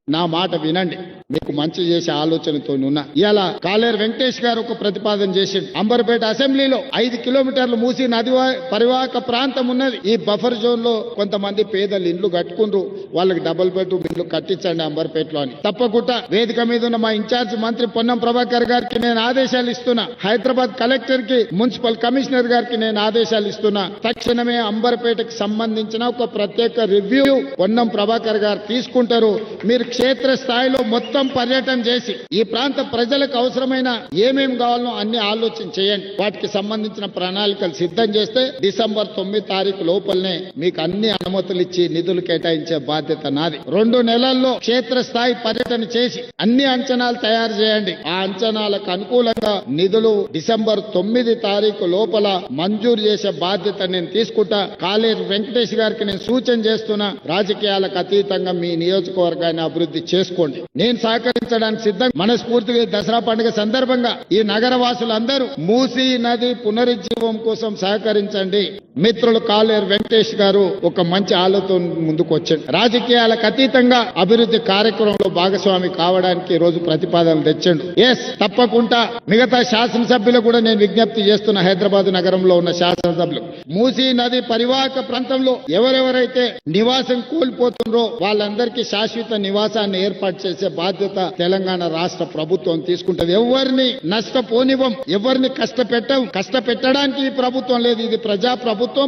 నా మాట వినండి, మీకు మంచి చేసే ఆలోచనతో ఉన్నా. ఇలా కాలేరు వెంకటేష్ గారు ఒక ప్రతిపాదన చేసిండు. అంబర్పేట అసెంబ్లీలో 5 కిలోమీటర్లు మూసి నది పరివాహక ప్రాంతం ఉన్నది. ఈ బఫర్ జోన్ లో కొంతమంది పేదలు ఇండ్లు కట్టుకుండ్రు, వాళ్ళకి డబుల్ బెడ్రూమ్ ఇల్లు కట్టించండి అంబర్పేటలో అని. తప్పకుండా వేదిక మీద ఉన్న మా ఇన్ఛార్జ్ మంత్రి పొన్నం ప్రభాకర్ గారికి నేను ఆదేశాలు ఇస్తున్నా. హైదరాబాద్ కలెక్టర్ కి, మున్సిపల్ కమిషనర్ గారికి నేను ఆదేశాలు ఇస్తున్నా. తక్షణమే అంబర్పేటకు సంబంధించిన ఒక ప్రత్యేక రివ్యూ పొన్నం ప్రభాకర్ గారు తీసుకుంటారు. మీరు క్షేత్ర స్థాయిలో మొత్తం పర్యటన చేసి ఈ ప్రాంత ప్రజలకు అవసరమైన ఏమేమి కావాలో అన్ని ఆలోచన చేయండి. వాటికి సంబంధించిన ప్రణాళికలు సిద్ధం చేస్తే డిసెంబర్ 9 తారీఖు లోపలనే మీకు అన్ని అనుమతులు ఇచ్చి నిధులు కేటాయించే బాధ్యత నాది. 2 నెలల్లో క్షేత్ర స్థాయి పర్యటన చేసి అన్ని అంచనాలు తయారు చేయండి. ఆ అంచనాలకు అనుకూలంగా నిధులు డిసెంబర్ 9 తారీఖు లోపల మంజూరు చేసే బాధ్యత నేను తీసుకుంటా. కాలేరు వెంకటేష్ గారికి నేను సూచన చేస్తున్నా, రాజకీయాలకు అతీతంగా మీ నియోజకవర్గాన్ని అభివృద్ధి చేసుకోండి. నేను సహకరించడానికి సిద్ధం. మనస్ఫూర్తిగా దసరా పండుగ సందర్భంగా ఈ నగర వాసులందరూ మూసీ నది పునరుజ్జీవం కోసం సహకరించండి. మిత్రులు కాలేరు వెంకటేష్ గారు ఒక మంచి ఆలోచన ముందుకు వచ్చాడు. రాజకీయాలకు అతీతంగా అభివృద్ధి కార్యక్రమంలో భాగస్వామి కావడానికి ఈ రోజు ప్రతిపాదనలు తెచ్చాడు. ఎస్, తప్పకుండా మిగతా శాసనసభ్యులు కూడా నేను విజ్ఞప్తి చేస్తున్న, హైదరాబాద్ నగరంలో ఉన్న శాసనసభ్యులు మూసీ నది పరివాహక ప్రాంతంలో ఎవరెవరైతే నివాసం కోల్పోతున్నారో వాళ్ళందరికీ శాశ్వత నివాసాన్ని ఏర్పాటు చేసే బాధ్యత తెలంగాణ రాష్ట్ర ప్రభుత్వం తీసుకుంటది. ఎవరిని నష్టపోనివ్వం, ఎవరిని కష్టపెట్టడం. కష్టపెట్టడానికి ఈ ప్రభుత్వం లేదు, ఇది ప్రజా ప్రభుత్వం.